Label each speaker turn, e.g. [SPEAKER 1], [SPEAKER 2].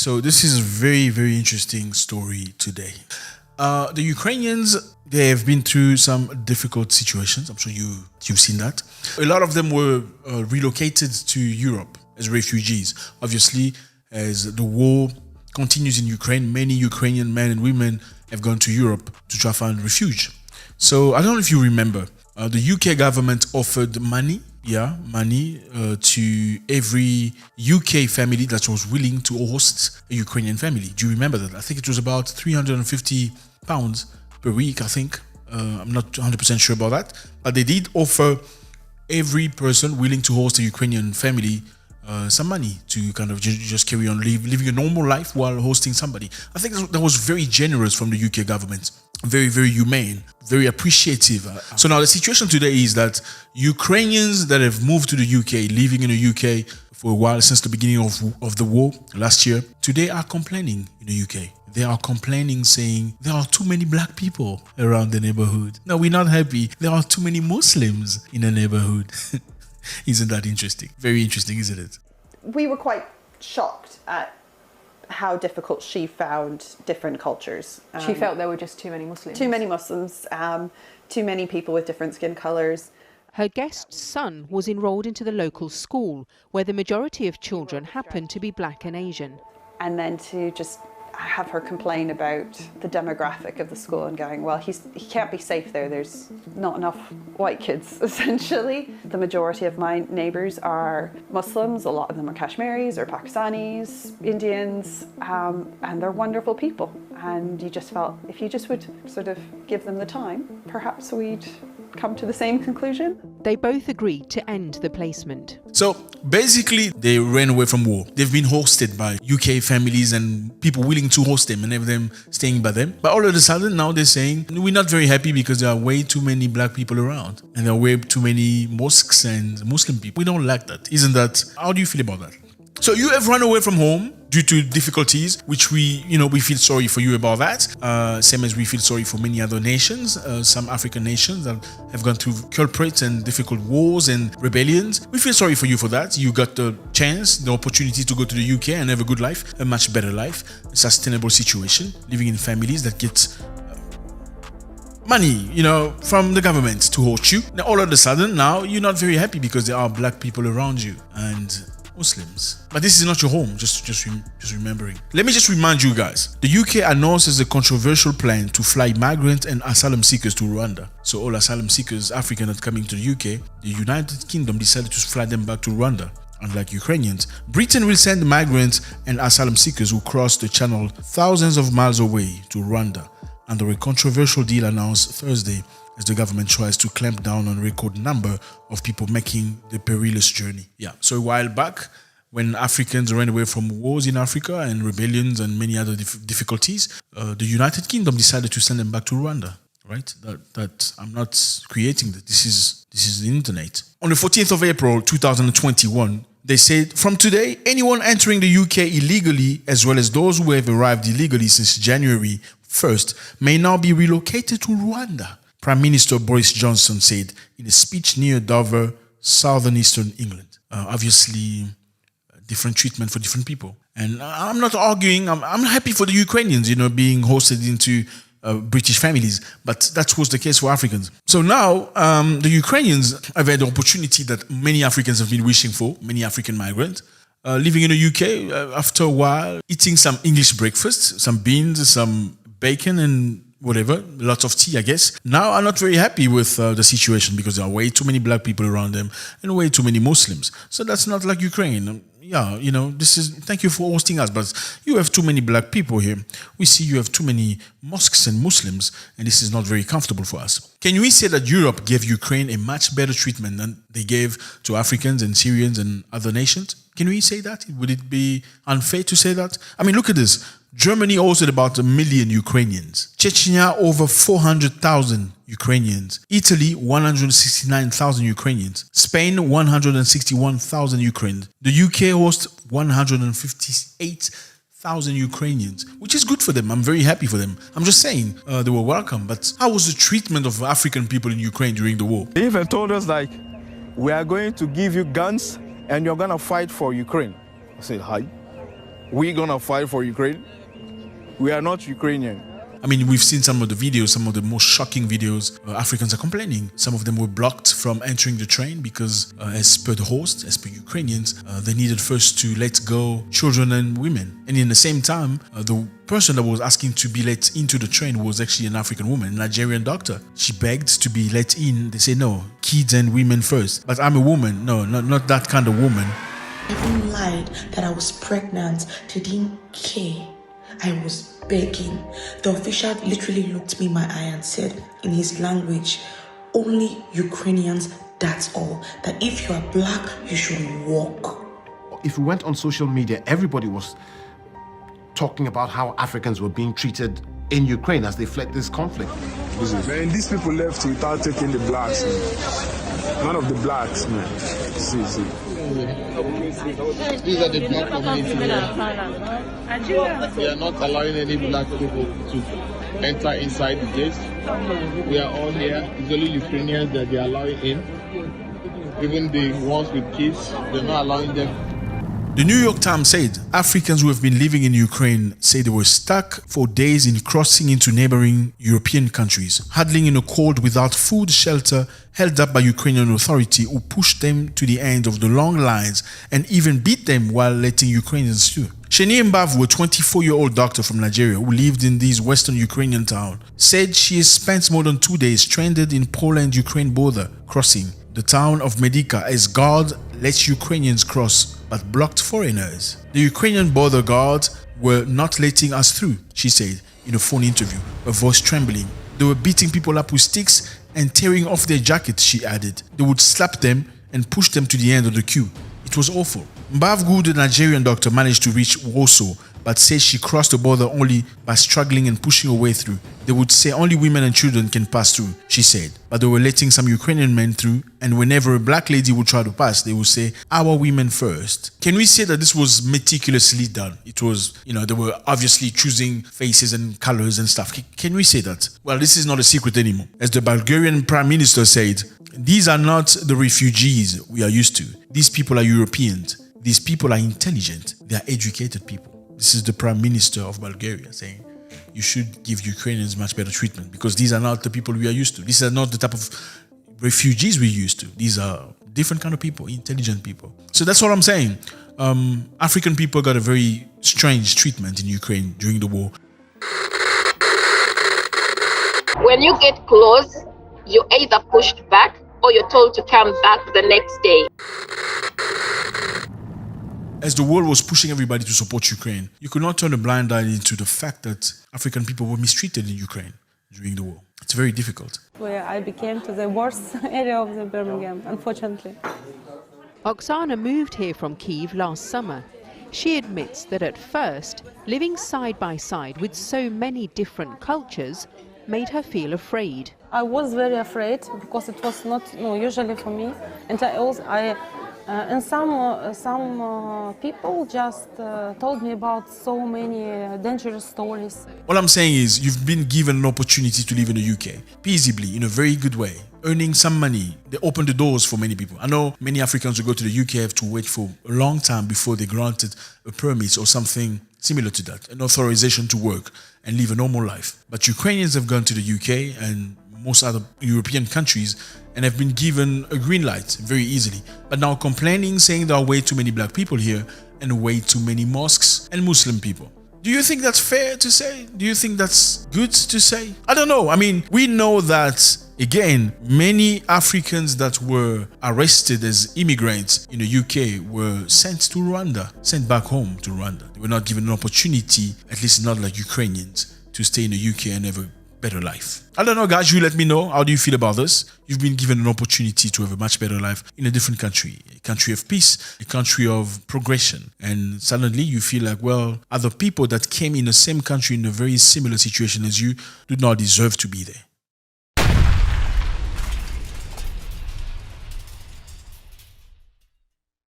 [SPEAKER 1] So this is a very, very interesting story today. The Ukrainians, they have been through some difficult situations. I'm sure you've seen that. A lot of them were relocated to Europe as refugees. Obviously, as the war continues in Ukraine, many Ukrainian men and women have gone to Europe to try to find refuge. So I don't know if you remember, the UK government offered money to every UK family that was willing to host a Ukrainian family. Do you remember that? I think it was about £350 per week, I think. I'm not 100% sure about that. But they did offer every person willing to host a Ukrainian family some money to kind of just carry on living a normal life while hosting somebody. I think that was very generous from the UK government. Very, very humane, very appreciative. So now the situation today is that Ukrainians that have moved to the UK, living in the UK for a while since the beginning of the war last year, today are complaining in the UK. They are complaining, saying there are too many black people around the neighborhood. No, we're not happy. There are too many Muslims in the neighborhood. Isn't that interesting? Very interesting, isn't it?
[SPEAKER 2] We were quite shocked at how difficult she found different cultures.
[SPEAKER 3] She felt there were just too many Muslims.
[SPEAKER 2] Too many Muslims, too many people with different skin colours.
[SPEAKER 4] Her guest's son was enrolled into the local school, where the majority of children happened to be black and Asian.
[SPEAKER 2] And then to just have her complain about the demographic of the school and going, well, he can't be safe there. There's not enough white kids, essentially. The majority of my neighbours are Muslims. A lot of them are Kashmiris or Pakistanis, Indians, and they're wonderful people. And you just felt if you just would sort of give them the time, perhaps we'd come to the same conclusion.
[SPEAKER 4] They both agreed to end the placement.
[SPEAKER 1] So basically, they ran away from war. They've been hosted by UK families and people willing to host them and have them staying by them. But all of a sudden, now they're saying, we're not very happy because there are way too many black people around. And there are way too many mosques and Muslim people. We don't like that. Isn't that? How do you feel about that? So you have run away from home due to difficulties, which we feel sorry for you about that. Same as we feel sorry for many other nations, some African nations that have gone through culprits and difficult wars and rebellions. We feel sorry for you for that. You got the chance, the opportunity to go to the UK and have a good life, a much better life, a sustainable situation, living in families that get money, from the government to host you. Now, all of a sudden, now you're not very happy because there are black people around you and Muslims. But this is not your home, just remembering. Let me just remind you guys, the UK announces a controversial plan to fly migrant and asylum seekers to Rwanda. So all asylum seekers, African that coming to the UK, the United Kingdom decided to fly them back to Rwanda. Unlike Ukrainians, Britain will send migrants and asylum seekers who cross the channel thousands of miles away to Rwanda under a controversial deal announced Thursday as the government tries to clamp down on a record number of people making the perilous journey. So a while back, when Africans ran away from wars in Africa and rebellions and many other difficulties, the United Kingdom decided to send them back to Rwanda. Right? That I'm not creating that. This is the internet. On the 14th of April, 2021, they said, from today, anyone entering the UK illegally, as well as those who have arrived illegally since January 1st, may now be relocated to Rwanda. Prime Minister Boris Johnson said in a speech near Dover, southeastern England. Obviously, different treatment for different people. And I'm not arguing. I'm happy for the Ukrainians, being hosted into British families. But that was the case for Africans. So now, the Ukrainians have had the opportunity that many Africans have been wishing for, many African migrants, living in the UK after a while, eating some English breakfast, some beans, some bacon and whatever, lots of tea, I guess. Now I'm not very happy with the situation because there are way too many black people around them and way too many Muslims. So that's not like Ukraine. Thank you for hosting us, but you have too many black people here. We see you have too many mosques and Muslims, and this is not very comfortable for us. Can we say that Europe gave Ukraine a much better treatment than they gave to Africans and Syrians and other nations? Can we say that? Would it be unfair to say that? I mean, look at this. Germany hosted about 1 million Ukrainians. Chechnya, over 400,000 Ukrainians. Italy, 169,000 Ukrainians. Spain, 161,000 Ukrainians. The UK hosts 158,000 Ukrainians, which is good for them. I'm very happy for them. I'm just saying they were welcome. But how was the treatment of African people in Ukraine during the war?
[SPEAKER 5] They even told us, we are going to give you guns and you're going to fight for Ukraine. I said, hi. we gonna fight for Ukraine? We are not Ukrainian.
[SPEAKER 1] I mean, we've seen some of the videos, some of the most shocking videos. Africans are complaining. Some of them were blocked from entering the train because, as per the host, as per Ukrainians, they needed first to let go children and women. And in the same time, the person that was asking to be let into the train was actually an African woman, a Nigerian doctor. She begged to be let in. They say, no, kids and women first. But I'm a woman. No, not that kind of woman.
[SPEAKER 6] I even lied that I was pregnant. They didn't care. I was begging. The official literally looked me in my eye and said in his language, only Ukrainians, that's all. That if you are black, you should walk.
[SPEAKER 7] If we went on social media, everybody was talking about how Africans were being treated in Ukraine as they fled this conflict.
[SPEAKER 8] Man, these people left without taking the blacks, man. None of the blacks, man. See.
[SPEAKER 9] These are the black community here. We are not allowing any black people to enter inside the gates. We are all here. It's only Ukrainians that they are allowing in. Even the ones with kids, they're not allowing them.
[SPEAKER 1] The New York Times said Africans who have been living in Ukraine say they were stuck for days in crossing into neighboring European countries, huddling in a cold without food, shelter, held up by Ukrainian authority who pushed them to the end of the long lines and even beat them while letting Ukrainians through. Sheni Mbavu, a 24-year-old doctor from Nigeria who lived in this western Ukrainian town, said she has spent more than 2 days stranded in Poland-Ukraine border crossing the town of Mwekassa as guard lets Ukrainians cross but blocked foreigners. The Ukrainian border guards were not letting us through, she said in a phone interview, her voice trembling. They were beating people up with sticks and tearing off their jackets, she added. They would slap them and push them to the end of the queue. It was awful. Mbavgu, the Nigerian doctor, managed to reach Warsaw, but says she crossed the border only by struggling and pushing her way through. They would say only women and children can pass through, she said. But they were letting some Ukrainian men through, and whenever a black lady would try to pass, they would say, our women first. Can we say that this was meticulously done? It was, they were obviously choosing faces and colors and stuff. Can we say that? Well, this is not a secret anymore. As the Bulgarian Prime Minister said, these are not the refugees we are used to. These people are Europeans. These people are intelligent. They are educated people. This is the Prime Minister of Bulgaria saying, you should give Ukrainians much better treatment because these are not the people we are used to. These are not the type of refugees we're used to. These are different kind of people, intelligent people. So that's what I'm saying. African people got a very strange treatment in Ukraine during the war.
[SPEAKER 10] When you get close, you're either pushed back or you're told to come back the next day.
[SPEAKER 1] As the world was pushing everybody to support Ukraine, you could not turn a blind eye into the fact that African people were mistreated in Ukraine during the war. It's very difficult.
[SPEAKER 11] Where I became to the worst area of the Birmingham, unfortunately.
[SPEAKER 4] Oksana moved here from Kyiv last summer. She admits that at first, living side by side with so many different cultures made her feel afraid.
[SPEAKER 11] I was very afraid because it was not usually for me. And some people just told me about so many dangerous stories.
[SPEAKER 1] All I'm saying is you've been given an opportunity to live in the UK, peaceably, in a very good way, earning some money. They opened the doors for many people. I know many Africans who go to the UK have to wait for a long time before they're granted a permit or something similar to that, an authorization to work and live a normal life. But Ukrainians have gone to the UK and most other European countries and have been given a green light very easily. But now complaining, saying there are way too many black people here and way too many mosques and Muslim people. Do you think that's fair to say? Do you think that's good to say? I don't know. I mean, we know that, again, many Africans that were arrested as immigrants in the UK were sent to Rwanda, sent back home to Rwanda. They were not given an opportunity, at least not like Ukrainians, to stay in the UK and have a better life. I don't know, guys, you let me know. How do you feel about this? You've been given an opportunity to have a much better life in a different country, a country of peace, a country of progression. And suddenly you feel like, well, other people that came in the same country in a very similar situation as you do not deserve to be there.